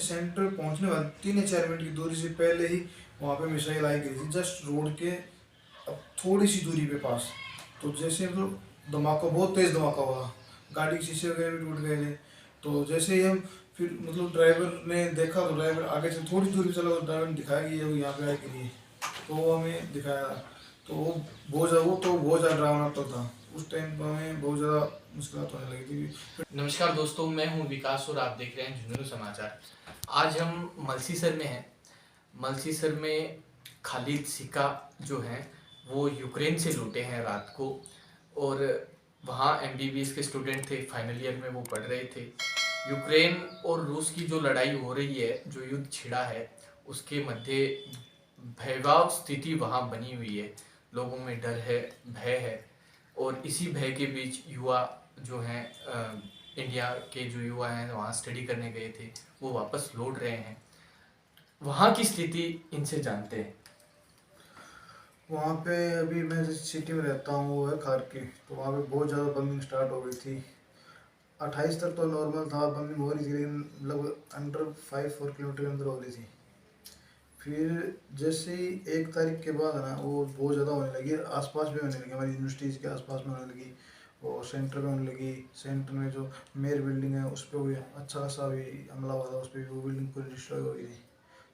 Centre पहुंचने वाले 3 या 4 मिनट की दूरी से पहले ही वहाँ पे मिसाइल आई गई थी, जस्ट रोड के अब थोड़ी सी दूरी पे पास। तो जैसे मतलब धमाका, बहुत तेज़ धमाका हुआ, गाड़ी के शीशे वगैरह भी टूट गए थे। तो जैसे ही हम फिर मतलब ड्राइवर ने देखा, तो ड्राइवर आगे से थोड़ी दूरी पे चला, तो ड्राइवर ने दिखाया कि ये यहाँ पे आए के लिए, तो वो हमें दिखाया। तो वो बहुत ज़्यादा डरावना तो था। उस टाइम पर हमें बहुत ज़्यादा मुश्किल होने लगी थी। नमस्कार दोस्तों, मैं हूं विकास और आप देख रहे हैं झुंझुनू समाचार। आज हम मलसीसर में हैं। मलसीसर में खालिद सिक्का जो हैं वो यूक्रेन से लौटे हैं रात को, और वहाँ एमबीबीएस के स्टूडेंट थे, फाइनल ईयर में वो पढ़ रहे थे। यूक्रेन और रूस की जो लड़ाई हो रही है, जो युद्ध छिड़ा है, उसके मध्य भयावह स्थिति वहाँ बनी हुई है। लोगों में डर है, भय है, और इसी भय के बीच युवा जो हैं, इंडिया के जो युवा हैं वहाँ स्टडी करने गए थे, वो वापस लौट रहे हैं। वहाँ की स्थिति इनसे जानते हैं। वहाँ पे अभी मैं जिस सिटी में रहता हूँ वो है खार्किव, तो वहाँ पे बहुत ज़्यादा बमिंग स्टार्ट हो गई थी। 28 तक तो नॉर्मल था, बमिंग हो रही थी, लेकिन लगभग अंडर 5-4 किलोमीटर के अंदर हो रही थी। फिर जैसे ही 1 तारीख के बाद है ना, वो बहुत ज़्यादा होने लगी, आसपास भी होने लगी, हमारी यूनिवर्सिटीज़ के आसपास में होने लगी, और सेंटर में होने लगी। सेंटर में जो मेयर बिल्डिंग है उस पर भी अच्छा खासा भी हमला हुआ था, उस पर भी वो बिल्डिंग पूरी डिस्ट्रॉय हो गई थी।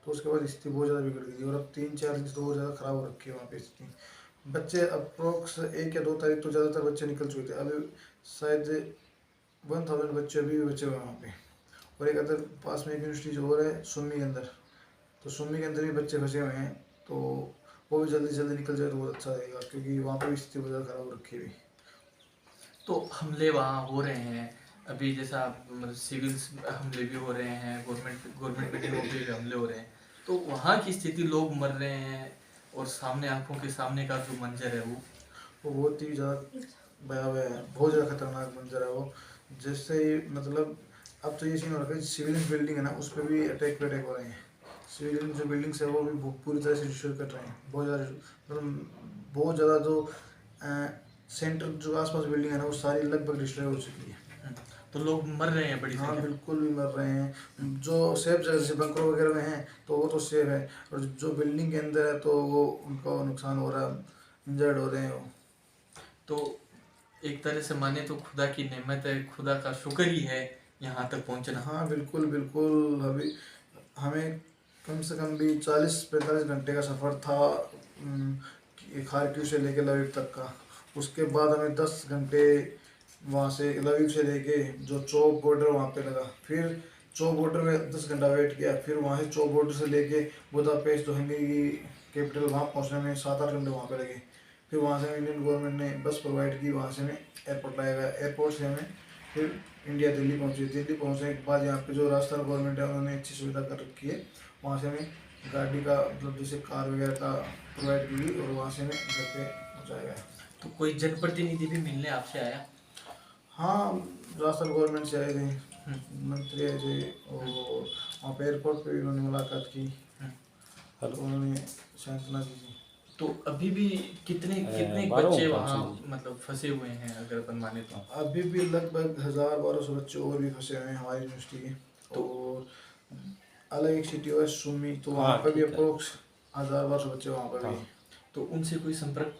तो उसके बाद स्थिति बहुत ज़्यादा बिगड़ गई थी, और अब 3-4 दिन से तो और ज़्यादा ख़राब हो रखी है वहाँ पे स्थिति। बच्चे अप्रोक्स 1 या 2 तारीख तो ज़्यादातर बच्चे निकल चुके थे, अभी शायद 1000 बच्चे अभी भी बचे हुए हैं वहाँ पे। और एक अदर पास में एक यूनिवर्सिटी जो और है सुन्नी के अंदर, तो सुन्नी के अंदर भी बच्चे फंसे हुए हैं, तो वो भी जल्दी जल्दी निकल जाए तो बहुत अच्छा रहेगा, क्योंकि वहाँ पर भी स्थिति बहुत ज़्यादा खराब हो रखी है अभी। तो हमले वहाँ हो रहे हैं अभी, जैसा मतलब सिविल हमले भी हो रहे हैं, गवर्नमेंट बिल्डिंगों पे भी हमले हो रहे हैं। तो वहाँ की स्थिति, लोग मर रहे हैं, और सामने आंखों के सामने का जो मंजर है वो बहुत ही ज़्यादा भयावह है, बहुत ज़्यादा खतरनाक मंजर है वो। जैसे ही मतलब अब तो ये सीन हो रखा है, सिविलियन बिल्डिंग है ना, उस पर भी अटैक पे अटैक हो रहे हैं। सिविलियन जो बिल्डिंग्स है वो भी पूरी तरह से डिस्ट्रॉय कर रहे हैं, बहुत ज़्यादा, मतलब बहुत ज़्यादा। जो सेंटर जो आसपास बिल्डिंग है ना, वो सारी लगभग डिस्ट्रॉय हो चुकी है। तो लोग मर रहे हैं बड़ी हाँ संख्या। बिल्कुल भी मर रहे हैं। जो सेफ जगह जैसे बंकर वगैरह में हैं तो वो तो सेफ है, और जो बिल्डिंग के अंदर है तो वो उनका नुकसान हो रहा है, इंजर्ड हो रहे हैं वो। तो एक तरह से माने तो खुदा की नेमत है, खुदा का शुक्र ही है यहाँ तक पहुँचना। हाँ बिल्कुल बिल्कुल। अभी हमें कम से कम भी 40-45 घंटे का सफ़र था, खारक्यू से लेके लविव तक का। उसके बाद हमें 10 घंटे वहाँ से लविव से लेके जो चौक बॉर्डर वहाँ पे लगा, फिर चौक बॉर्डर में 10 घंटा वेट किया, फिर वहाँ से चौक बॉर्डर से लेके बुदापेस्ट जो हंगरी की कैपिटल, वहाँ पहुँचने में 7-8 घंटे वहाँ पे लगे। फिर वहाँ से इंडियन गवर्नमेंट ने बस प्रोवाइड की, वहाँ से हमें एयरपोर्ट लाया गया, एयरपोर्ट से हमें फिर इंडिया दिल्ली पहुँचे। दिल्ली पहुँचने के बाद यहाँ पे जो राजस्थान गवर्नमेंट है उन्होंने अच्छी सुविधा कर रखी है, वहाँ से हमें गाड़ी का मतलब जैसे कार वगैरह का प्रोवाइड की गई, और वहाँ से हमें घर पे पहुँचाया गया। तो कोई जनप्रतिनिधि भी मिलने आपसे आया? हाँ, राजस्थान गवर्नमेंट से आए थे, मंत्री आए थे, और वहाँ पे एयरपोर्ट पे भी उन्होंने मुलाकात की, तो उन्होंने सांत्वना दी थी। तो अभी भी कितने कितने बच्चे वहाँ मतलब फंसे हुए हैं, अगर अपन माने तो? अभी भी लगभग 1000-1200 बच्चे और भी फंसे हुए हैं हमारी यूनिवर्सिटी के। तो और अलग एक सिटी है सुमी, तो वहाँ पर भी अप्रोक्स 1000-1200 बच्चे वहाँ पर भी। तो उनसे कोई संपर्क?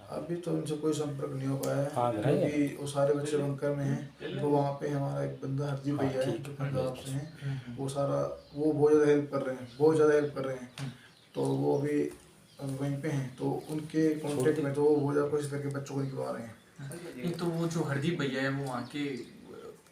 अभी तो उनसे कोई संपर्क नहीं हो पाया है, क्योंकि वो सारे बच्चे बंकर में हैं। तो वहाँ पे हमारा एक बंदा हरदीप भैया है जो पंजाब से हैं, वो बहुत ज़्यादा हेल्प कर रहे हैं, बहुत ज़्यादा हेल्प कर रहे हैं। तो वो अभी वहीं पे हैं, तो उनके कॉन्टेक्ट में, तो वो बहुत ज़्यादा कोशिश करके बच्चों को निकलवा रहे हैं। नहीं, तो वो जो हरदीप भैया है वो वहाँ के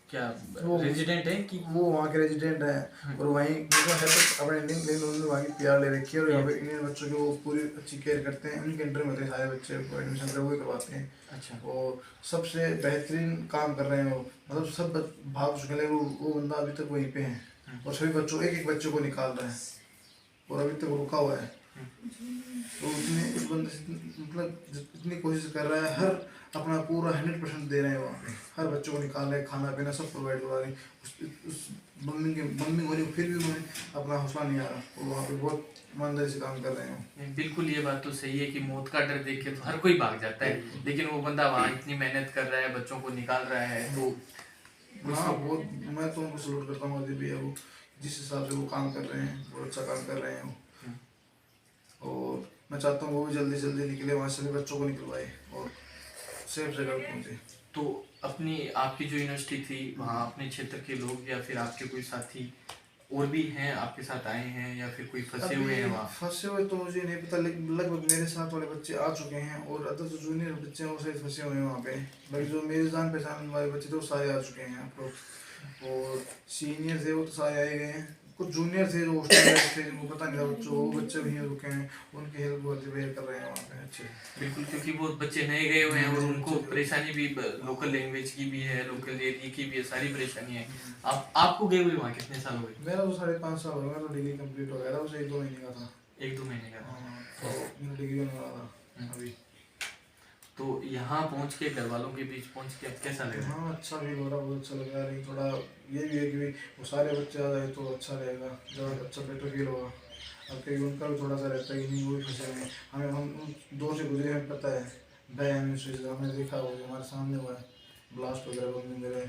क्या रेजिडेंट है कि? वो वहाँ के रेजिडेंट हैं, और वहीं उनका है तो अपने इंडियन, लेकिन उन्होंने वहाँ की पीआर ले रखी है, और यहाँ पे इंडियन बच्चों की वो पूरी अच्छी केयर करते हैं। उनके अंडर में होते हैं सारे बच्चे को एडमिशन कर वही करवाते हैं। अच्छा। और सबसे बेहतरीन काम कर रहे हैं वो, मतलब सब भाग चुके हैं, वो बंदा अभी तक वहीं पे है, और सभी बच्चों एक एक बच्चे को निकाल रहे हैं, और अभी तक रुका हुआ है। तो उसने उस बंदे से मतलब इतनी कोशिश कर रहा है, हर अपना पूरा 100% दे रहे हैं वहाँ पे, हर बच्चों को निकाल रहे हैं, खाना पीना सब प्रोवाइड करवा रहे हैं। उस बम्बिंग होने फिर भी उन्हें अपना हौसला नहीं आ रहा, और वहाँ पे बहुत ईमानदारी से काम कर रहे हैं। बिल्कुल, ये बात तो सही है कि मौत का डर देख के तो हर कोई भाग जाता है, लेकिन वो बंदा वहाँ इतनी मेहनत कर रहा है, बच्चों को निकाल रहा है, तो हाँ बहुत, मैं तो उनको सलूट करता हूँ अभी भी है वो, जिस हिसाब से वो काम कर रहे हैं बहुत अच्छा काम कर रहे हैं हम्म। वो। और मैं चाहता हूँ वो भी जल्दी जल्दी निकले वहाँ से, भी बच्चों को निकलवाए और सेफ जगह पे पहुँचे। तो अपनी आपकी जो यूनिवर्सिटी थी वहाँ अपने क्षेत्र के लोग या फिर आपके कोई साथी और भी हैं आपके साथ आए हैं या फिर कोई फंसे हुए हैं अभी वहाँ? फंसे हुए तो मुझे नहीं पता, लेकिन लगभग मेरे साथ वाले बच्चे आ चुके हैं और अदर जो जूनियर बच्चे हैं वो शायद फंसे हुए हैं वहाँ पे। बाकी जो मेरे जान पहचान वाले बच्चे थे वो सारे आ चुके हैं अप्रोक्स। और सीनियर थे वो तो सारे आए गए हैं। कुछ जूनियर थे जो हॉस्टल में थे जिनको पता नहीं था बच्चों को, वो बच्चे भी रुके हैं, उनकी हेल्प बहुत बेयर कर रहे हैं वहाँ पे अच्छे। बिल्कुल, क्योंकि वो बच्चे नए गए हुए हैं और नए उनको बच्चे जो- परेशानी भी लोकल लैंग्वेज की भी है, लोकल एरिया की भी है, सारी परेशानी है। आप आपको गए हुए वहाँ कितने साल हो गए? मेरा तो 5.5 साल हो गया, तो डिग्री कंप्लीट हो गया था, उसे 1-2 महीने का था। 1-2 महीने का था। हाँ, तो मेरा डिग्री होने वाला था अभी। तो यहाँ पहुँच के घर वालों के बीच पहुँच के अब कैसा लग रहा है? हाँ अच्छा फील हो रहा, बहुत अच्छा लग रहा है। लेकिन थोड़ा ये भी है कि वो सारे बच्चे आ जाए तो अच्छा रहेगा, ज़्यादा अच्छा बेटर फील होगा। अब कहीं उनका भी थोड़ा सा रहता है कि नहीं वो भी फंसे हुए हैं, हमें हम उन दो से गुजरे हमें पता है, बयान स्विच हमने देखा वो जो हमारे सामने हुआ है ब्लास्ट वगैरह बंद वगैरह।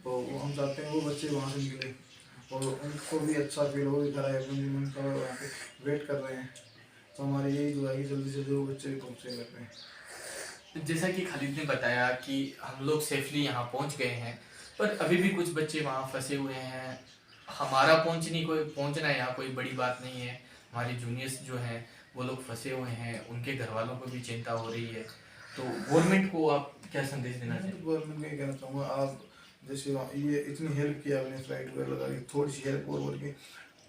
तो वो हम चाहते हैं वो बच्चे वहाँ से निकले और उनको भी अच्छा फील हो, भी करा है अपनी उनका वहाँ पे वेट कर रहे हैं। तो हमारी यही दुआ है कि जल्दी से जल्दी वो बच्चे भी पहुँचे घर पे। जैसा कि खालिद ने बताया कि हम लोग सेफली यहाँ पहुँच गए हैं, पर अभी भी कुछ बच्चे वहाँ फंसे हुए हैं। हमारा पहुँचना यहाँ कोई बड़ी बात नहीं है। हमारे जूनियर्स जो हैं वो लोग फंसे हुए हैं, उनके घर वालों को भी चिंता हो रही है। तो गवर्नमेंट को आप क्या संदेश देना चाहिए? गवर्नमेंट में ये कहना चाहूँगा, आप जैसे ये इतनी हेल्प किया आपने फ्लाइट वगैरह लगा के, थोड़ी सी हेल्प और करके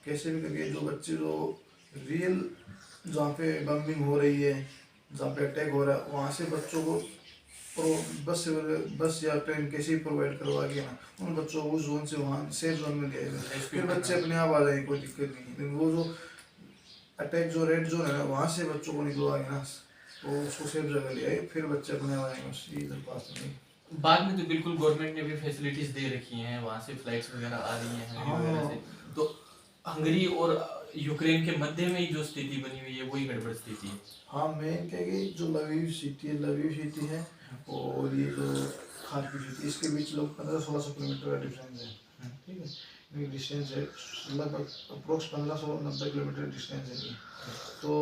कैसे भी करके जो बच्चे जो रियल जहाँ पे बम्बिंग हो रही है, जहाँ पे अटैक हो रहा है, वहाँ से बच्चों को बस या ट्रेन कैसे भी प्रोवाइड करवा के ना उन बच्चों को उस जोन से वहाँ सेफ जोन में ले जाए, फिर बच्चे अपने आप आ जाएंगे, कोई दिक्कत नहीं। लेकिन वो जो अटैक जो रेड जोन है ना वहाँ से बच्चों को निकलवा के ना तो उसको सेफ जगह ले आए, फिर बच्चे अपने आप आएंगे, बस यही दरख्वास्त है। बाद में तो बिल्कुल गवर्नमेंट ने भी फैसिलिटीज दे रखी हैं, वहाँ से फ्लाइट्स वगैरह आ रही हैं हंगरी वगैरह से। तो हंगरी और यूक्रेन के मध्य में ही जो स्थिति बनी हुई है वही गड़बड़ स्थिति है। हाँ मेन क्या है कि जो लवीव सिटी है और ये जो खारकिव सिटी, इसके बीच लोग 1500-1600 किलोमीटर का डिफरेंस है। ठीक है, ये डिस्टेंस है लगभग अप्रोक्स 1590 किलोमीटर डिस्टेंस है ये। तो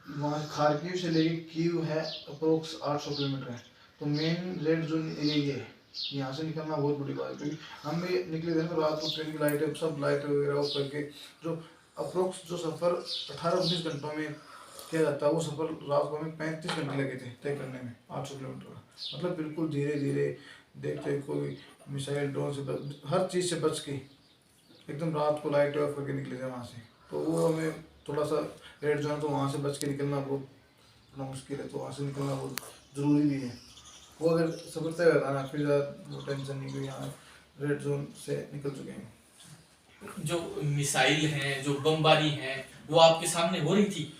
वहाँ खारकिव से लेके कीव है अप्रोक्स 800 किलोमीटर है। तो मेन रेड जोन यही है, यहाँ से निकलना बहुत बड़ी बात है। क्योंकि हम भी निकले थे तो रात को ट्रेन की लाइटें सब लाइटें वगैरह ऑफ करके जो अप्रोक्स जो सफ़र 18-19 घंटों में किया जाता है वो सफ़र रात को हमें 35 घंटे लगे थे तय करने में 800 किलोमीटर का। मतलब बिल्कुल धीरे धीरे देखते कोई मिसाइल ड्रोन से हर चीज़ से बच के एकदम रात को लाइट ऑफ करके निकले थे वहाँ से। तो वो हमें थोड़ा सा रेड जोन तो वहाँ से बच के निकलना बहुत थोड़ा मुश्किल है, तो वहाँ से निकलना बहुत ज़रूरी भी है। वो अगर सफर तय रहता ना फिर वो टेंशन नहीं, कोई यहाँ रेड जोन से निकल चुके हैं। जो मिसाइल हैं, जो बमबारी हैं, वो आपके सामने हो रही थी?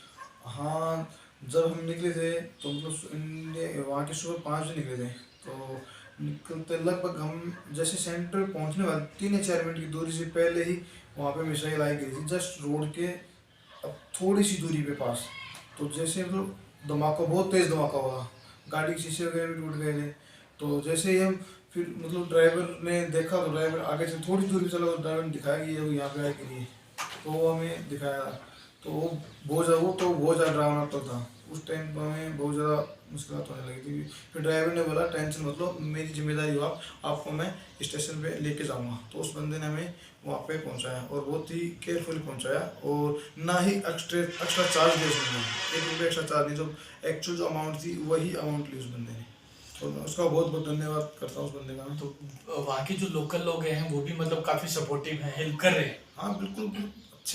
हाँ जब हम निकले थे तो मतलब वहाँ के सुबह 5 बजे निकले थे। तो निकलते लगभग हम जैसे सेंटर पहुँचने वाले 3 या 4 मिनट की दूरी से पहले ही वहाँ पे मिसाइल आई गई थी, जस्ट रोड के अब थोड़ी सी दूरी पे पास। तो जैसे तो धमाका बहुत तेज़ धमाका हुआ, गाड़ी के शीशे वगैरह भी टूट गए थे। तो जैसे ही हम फिर मतलब ड्राइवर ने देखा तो ड्राइवर आगे से थोड़ी दूरी चला तो ड्राइवर ने दिखाया कि ये यहाँ पे आए के लिए, तो वो हमें दिखाया। तो वो बहुत ज़्यादा डरावना तो था उस टाइम पर, हमें बहुत ज़्यादा मुश्किल होने लगी थी। फिर ड्राइवर ने बोला टेंशन मत लो, मेरी जिम्मेदारी हो, आपको मैं स्टेशन पे लेके जाऊँगा। तो उस बंदे ने हमें वहाँ पे पहुँचाया और बहुत ही केयरफुली पहुँचाया और ना ही एक्स्ट्रा चार्ज दिया उसने, 1 रुपये एक्स्ट्रा चार्ज नहीं, जो एक्चुअल जो अमाउंट थी वही अमाउंट ली उस बंदे ने। तो मैं उसका बहुत बहुत धन्यवाद करता हूँ उस बंदे का। तो वहाँ के जो लोकल लोग हैं वो भी मतलब काफ़ी सपोर्टिव हैं, हेल्प कर रहे हैं। हाँ बिल्कुल,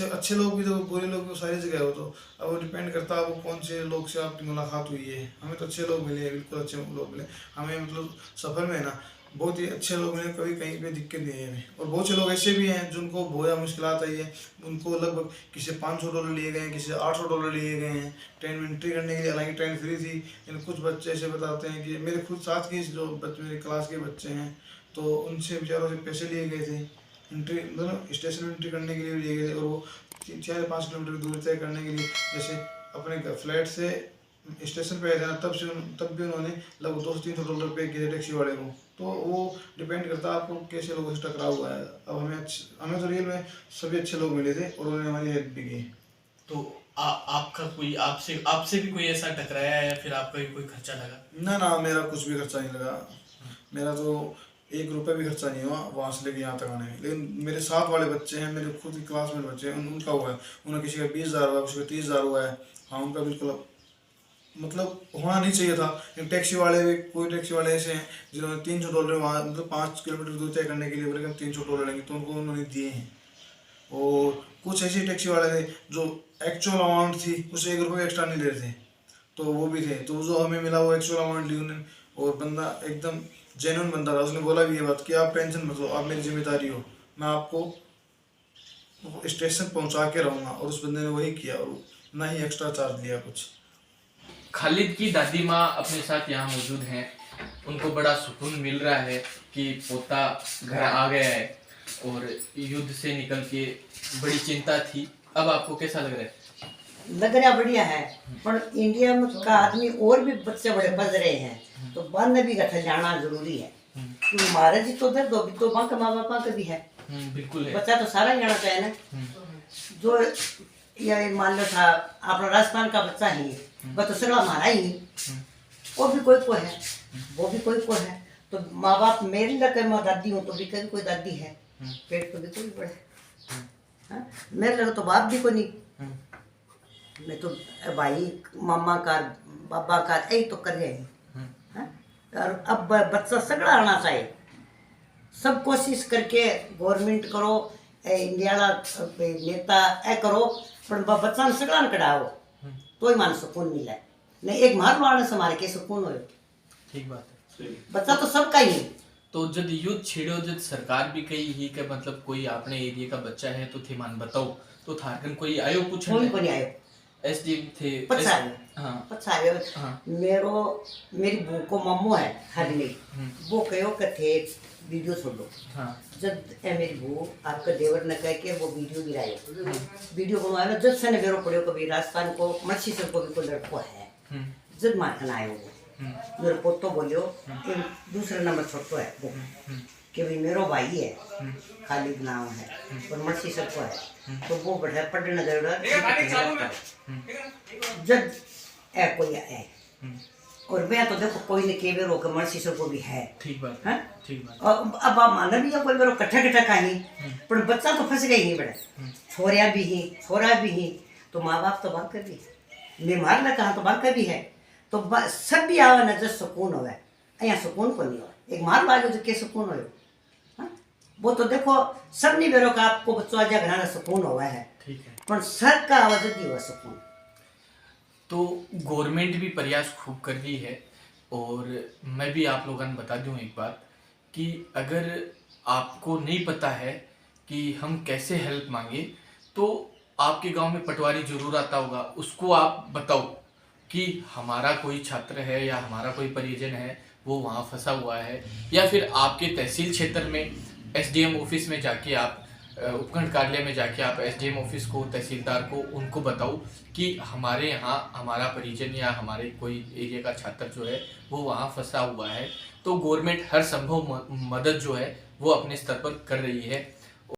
अच्छे लोग भी तो बुरे लोग भी सारी जगह हो। तो अब वो डिपेंड करता है वो कौन से लोग से आपकी मुलाकात हुई है। हमें तो अच्छे लोग मिले, बिल्कुल अच्छे लोग मिले हमें, मतलब सफ़र में है ना बहुत ही अच्छे लोग मिले, कभी कहीं पे दिक्कत नहीं है हमें। और बहुत से लोग ऐसे भी हैं जिनको बहुत ज़्यादा मुश्किलात आई है, उनको लगभग किसी से $500 लिए गए हैं, किसी से $800 लिए गए हैं ट्रेन में एंट्री करने के लिए। हालांकि ट्रेन फ्री थी, लेकिन कुछ बच्चे ऐसे बताते हैं कि मेरे खुद साथ के जो बच्चे मेरे क्लास के बच्चे हैं तो उनसे बेचारों से पैसे लिए गए थे एंट्री, मतलब स्टेशन में एंट्री करने के लिए भी लिए गए थे। और वो 4 या 5 किलोमीटर की दूरी तय करने के लिए जैसे अपने फ्लैट से स्टेशन पे आए थे ना, तब भी उन्होंने लगभग $200-300 पे किए टैक्सी वाले को। तो वो डिपेंड करता है आपको कैसे लोगों से टकराव हुआ है। अब हमें तो रियल में सभी अच्छे लोग मिले थे और उन्होंने हमारी हेल्प भी की। तो आपका कोई आपसे आपसे भी कोई ऐसा टकराया है या फिर आपका भी कोई खर्चा लगा? ना मेरा कुछ भी खर्चा नहीं लगा। मेरा तो ₹1 भी खर्चा नहीं हुआ वहाँ से लेके यहाँ तक आने में। लेकिन मेरे साथ वाले बच्चे हैं, मेरे खुद के क्लासमेट बच्चे हैं, उनका हुआ है। उन्हें किसी का 20,000 हुआ है, किसी का 30,000 हुआ है। हाँ, उनका बिल्कुल मतलब होना नहीं चाहिए था। लेकिन टैक्सी वाले भी, कोई टैक्सी वाले ऐसे हैं जिन्होंने $300 वहाँ मतलब 5 किलोमीटर दूर तय करने के लिए बोले कि हम $300 लेंगे, तो उनको उन्होंने दिए हैं। और कुछ ऐसे टैक्सी वाले थे जो एक्चुअल अमाउंट थी उससे ₹1 एक्स्ट्रा नहीं ले रहे थे, तो वो भी थे। तो जो हमें मिला वो एक्चुअल अमाउंट ली उन्होंने। और बंदा एकदम जेन्युइन बंदा था, उसने बोला भी ये बात कि आप टेंशन मत लो, आप मेरी जिम्मेदारी हो, मैं आपको स्टेशन पहुंचा के रहूँगा। और उस बंदे ने वही किया और ना ही एक्स्ट्रा चार्ज लिया कुछ। खालिद की दादी माँ अपने साथ यहाँ मौजूद हैं। उनको बड़ा सुकून मिल रहा है कि पोता घर आ गया है और युद्ध से निकल के बड़ी चिंता थी। अब आपको कैसा लग रहा है? लग रहा बढ़िया है, पर इंडिया में का आदमी और भी बच्चे बड़े बज रहे हैं, तो बंद भी गठन जाना जरूरी है। क्योंकि महाराज जी तो दर्द होगी तो माँ का माँ बापा का भी है। बिल्कुल है। बच्चा तो सारा जाना चाहिए ना। जो ये मान लो था अपना राजस्थान का बच्चा ही, वह तो सगला हमारा ही, वो भी कोई है, वो भी कोई है। तो माँ बाप मेरी लगे मैं दादी हूँ तो भी कभी कोई दादी है, पेट पे भी कोई बड़े, हाँ? मेरे लगे तो बाप भी को नहीं। मैं तो भाई मामा का बाबा का यही तो कर रहे हैं। और अब बच्चा सगड़ा आना चाहिए। सब कोशिश करके गवर्नमेंट करो, इंडिया नेता ए करो, पर बच्चा ने सगड़ा कढ़ाओ तो ही मान सुकून मिला है। नहीं एक मार मारने से हमारे के सुकून हो। ठीक बात है। बच्चा तो सबका ही है। तो जब युद्ध छिड़ो, जब सरकार भी कही ही कि मतलब कोई अपने एरिया का बच्चा है तो थे मान बताओ, तो थारकन कोई आयो पूछ कोई को नहीं आयो। एसडीएम थे हाँ पछा आयो। मेरी बहू को मम्मो है हरली, वो कहो कि थे वीडियो छोड़ो। जब मेरी बहू आपका देवर ने कह के वो वीडियो गिराए, वीडियो बनवाया जब से ने बेरो पड़ो कभी राजस्थान को मच्छी से को भी कोई लड़को है, जब माखन आयो वो मेरे पोतो बोलियो कि दूसरे नंबर छोटो है वो कि भाई मेरो भाई है, खालिद नाम है और मर्सी सबको है। तो वो बढ़िया पढ़ने जरूर जब ए कोई है और मैं तो देखो कोई ने के बेरो के मर्सी सबको भी है। ठीक बात है। ठीक बात। और अब आप माना भी है कोई बेरो कट्ठा कट्ठा कहीं, पर बच्चा तो फंस गई नहीं बड़े, छोरिया भी ही छोरा भी ही, तो माँ बाप तो बात कर भी मैं मार ना कहा तो बात कर भी है। तो सब भी आवा नजर सुकून होगा, यहाँ सुकून को नहीं हो। एक मार बाजू तो के सुकून हो, वो तो देखो सब नहीं बेरो का आपको बच्चों आज घराना सुकून हुआ है। ठीक है। पर सर का आवाज नहीं हुआ सुकून। तो गवर्नमेंट भी प्रयास खूब कर रही है। और मैं भी आप लोगों ने बता दूं एक बात कि अगर आपको नहीं पता है कि हम कैसे हेल्प मांगे, तो आपके गांव में पटवारी जरूर आता होगा, उसको आप बताओ कि हमारा कोई छात्र है या हमारा कोई परिजन है वो वहाँ फंसा हुआ है, या फिर आपके तहसील क्षेत्र में एसडीएम ऑफिस में जाके आप उपखंड कार्यालय में जाके आप एसडीएम ऑफिस को, तहसीलदार को, उनको बताओ कि हमारे यहाँ हमारा परिजन या हमारे कोई एरिया का छात्र जो है वो वहाँ फंसा हुआ है। तो गवर्नमेंट हर संभव मदद जो है वो अपने स्तर पर कर रही है।